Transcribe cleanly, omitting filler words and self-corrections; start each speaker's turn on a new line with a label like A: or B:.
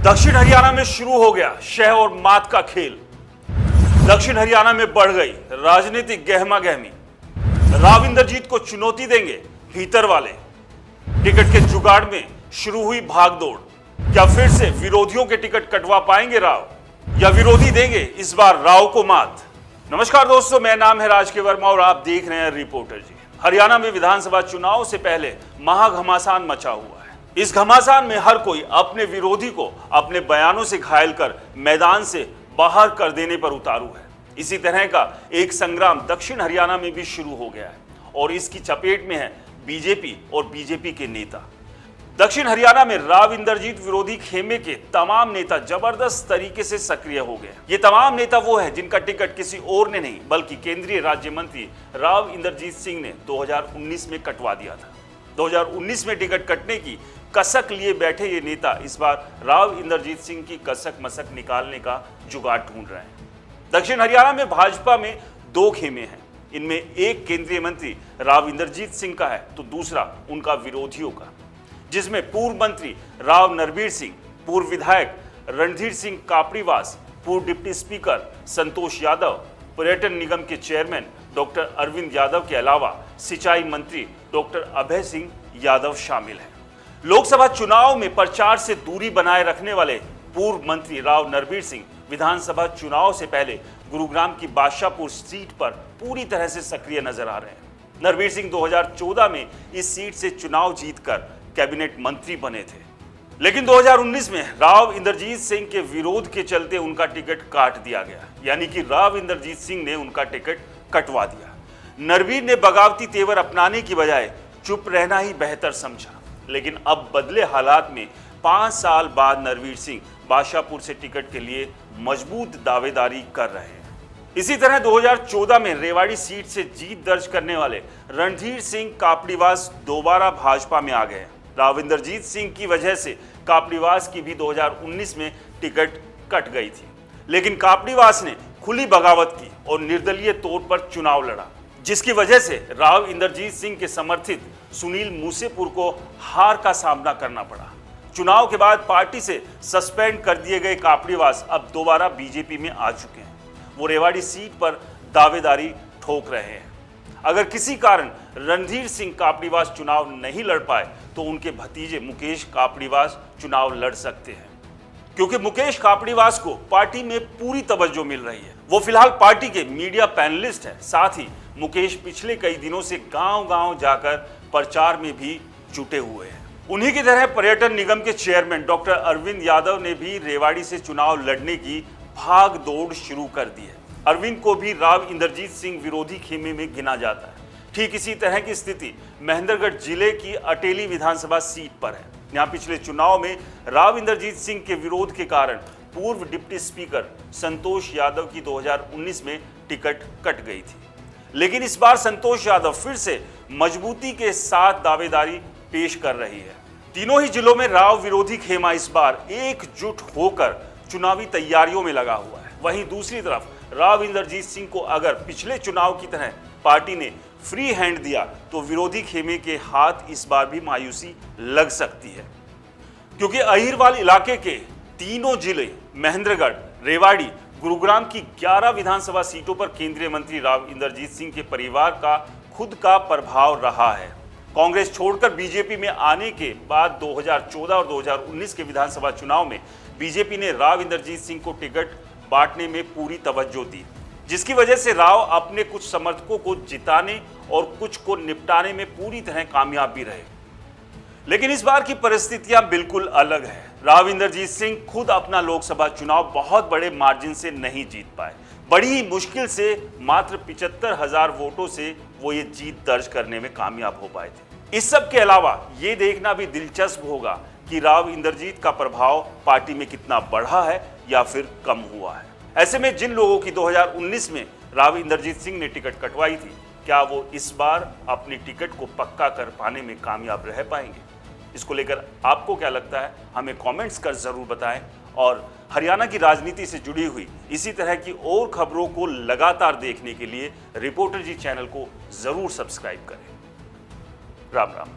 A: दक्षिण हरियाणा में शुरू हो गया शह और मात का खेल। दक्षिण हरियाणा में बढ़ गई राजनीतिक गहमा गहमी। राव इंद्रजीत को चुनौती देंगे भीतर वाले। टिकट के जुगाड़ में शुरू हुई भागदौड़। क्या फिर से विरोधियों के टिकट कटवा पाएंगे राव, या विरोधी देंगे इस बार राव को मात? नमस्कार दोस्तों, मेरा नाम है राज के वर्मा और आप देख रहे हैं रिपोर्टर जी। हरियाणा में विधानसभा चुनाव से पहले महाघमासान मचा हुआ है। इस घमासान में हर कोई अपने विरोधी को अपने बयानों से घायल कर मैदान से बाहर कर देने पर उतारू है। इसी तरह का एक संग्राम दक्षिण हरियाणा में भी शुरू हो गया है और इसकी चपेट में है बीजेपी और बीजेपी के नेता। दक्षिण हरियाणा में राव इंद्रजीत विरोधी खेमे के तमाम नेता जबरदस्त तरीके से सक्रिय हो गए। ये तमाम नेता वो है जिनका टिकट किसी और ने नहीं बल्कि केंद्रीय राज्य मंत्री राव इंद्रजीत सिंह ने 2019 में कटवा दिया था। 2019 में टिकट कटने की कसक लिए बैठे ये नेता इस बार राव इंद्रजीत सिंह की कसक मसक निकालने का जुगाड़ ढूंढ रहे हैं। दक्षिण हरियाणा में भाजपा में दो खेमे हैं। इनमें एक केंद्रीय मंत्री राव इंद्रजीत सिंह का है तो दूसरा उनका विरोधियों का, जिसमें पूर्व मंत्री राव नरबीर सिंह, पूर्व विधायक रणधीर सिंह कापड़ीवास, पूर्व डिप्टी स्पीकर संतोष यादव, पर्यटन निगम के चेयरमैन डॉक्टर अरविंद यादव के अलावा सिंचाई मंत्री डॉक्टर अभय सिंह यादव शामिल हैं। लोकसभा चुनाव में प्रचार से दूरी बनाए रखने वाले पूर्व मंत्री राव नरबीर सिंह विधानसभा चुनाव से पहले गुरुग्राम की बादशाहपुर सीट पर पूरी तरह से सक्रिय नजर आ रहे हैं। नरबीर सिंह 2014 में इस सीट से चुनाव जीतकर कैबिनेट मंत्री बने थे, लेकिन 2019 में राव इंद्रजीत सिंह के विरोध के चलते उनका टिकट काट दिया गया, यानी कि राव इंद्रजीत सिंह ने उनका टिकट कटवा दिया। नरबीर ने बगावती तेवर अपनाने की बजाय चुप रहना ही बेहतर समझा, लेकिन अब बदले हालात में 5 साल बाद नरबीर सिंह बादशाहपुर से टिकट के लिए मजबूत दावेदारी कर रहे हैं। इसी तरह 2014 में रेवाड़ी सीट से जीत दर्ज करने वाले रणधीर सिंह कापड़ीवास दोबारा भाजपा में आ गए। राव इंद्रजीत सिंह की वजह से कापड़ीवास की भी 2019 में टिकट कट गई थी, लेकिन कापड़ीवास ने खुली बगावत की और निर्दलीय तौर पर चुनाव लड़ा, जिसकी वजह से राव इंद्रजीत सिंह के समर्थित सुनील मूसेपुर को हार का सामना करना पड़ा। चुनाव के बाद पार्टी से सस्पेंड कर दिए गए कापड़ीवास अब दोबारा बीजेपी में आ चुके हैं। वो रेवाड़ी सीट पर दावेदारी ठोक रहे हैं। अगर किसी कारण रणधीर सिंह कापड़ीवास चुनाव नहीं लड़ पाए तो उनके भतीजे मुकेश कापड़ीवास चुनाव लड़ सकते हैं, क्योंकि मुकेश कापड़ीवास को पार्टी में पूरी तवज्जो मिल रही है। वो फिलहाल पार्टी के मीडिया पैनलिस्ट है। साथ ही मुकेश पिछले कई दिनों से गांव-गांव जाकर प्रचार में भी जुटे हुए हैं। उन्हीं की तरह पर्यटन निगम के चेयरमैन डॉक्टर अरविंद यादव ने भी रेवाड़ी से चुनाव लड़ने की भाग दौड़ शुरू कर दी है। अरविंद को भी राव इंद्रजीत सिंह विरोधी खेमे में गिना जाता है। ठीक इसी तरह की स्थिति महेंद्रगढ़ जिले की अटेली विधानसभा सीट पर है। यहाँ पिछले चुनाव में राव इंद्रजीत सिंह के विरोध के कारण पूर्व डिप्टी स्पीकर संतोष यादव की 2019 में टिकट कट गई थी, लेकिन इस बार संतोष यादव फिर से मजबूती के साथ दावेदारी पेश कर रही है। तीनों ही जिलों में राव विरोधी खेमा इस बार एकजुट होकर चुनावी तैयारियों में लगा हुआ है। वहीं दूसरी तरफ राव इंद्रजीत सिंह को अगर पिछले चुनाव की तरह पार्टी ने फ्री हैंड दिया तो विरोधी खेमे के हाथ इस बार भी मायूसी लग सकती है, क्योंकि अहिरवाल इलाके के तीनों जिले महेंद्रगढ़, रेवाड़ी, गुरुग्राम की 11 विधानसभा सीटों पर केंद्रीय मंत्री राव इंद्रजीत सिंह के परिवार का खुद का प्रभाव रहा है। कांग्रेस छोड़कर बीजेपी में आने के बाद 2014 और 2019 के विधानसभा चुनाव में बीजेपी ने राव इंद्रजीत सिंह को टिकट बांटने में पूरी तवज्जो दी, जिसकी वजह से राव अपने कुछ समर्थकों को जिताने और कुछ को निपटाने में पूरी तरह कामयाब भी रहे। लेकिन इस बार की परिस्थितियां बिल्कुल अलग है। राव इंद्रजीत सिंह खुद अपना लोकसभा चुनाव बहुत बड़े मार्जिन से नहीं जीत पाए। बड़ी ही मुश्किल से मात्र 75,000 वोटों से वो ये जीत दर्ज करने में कामयाब हो पाए थे। इस सब के अलावा ये देखना भी दिलचस्प होगा कि राव इंद्रजीत का प्रभाव पार्टी में कितना बढ़ा है या फिर कम हुआ है। ऐसे में जिन लोगों की 2019 में राव इंद्रजीत सिंह ने टिकट कटवाई थी, क्या वो इस बार अपनी टिकट को पक्का कर पाने में कामयाब रह पाएंगे? इसको लेकर आपको क्या लगता है, हमें कमेंट्स कर जरूर बताएं और हरियाणा की राजनीति से जुड़ी हुई इसी तरह की और खबरों को लगातार देखने के लिए रिपोर्टर जी चैनल को जरूर सब्सक्राइब करें। राम राम।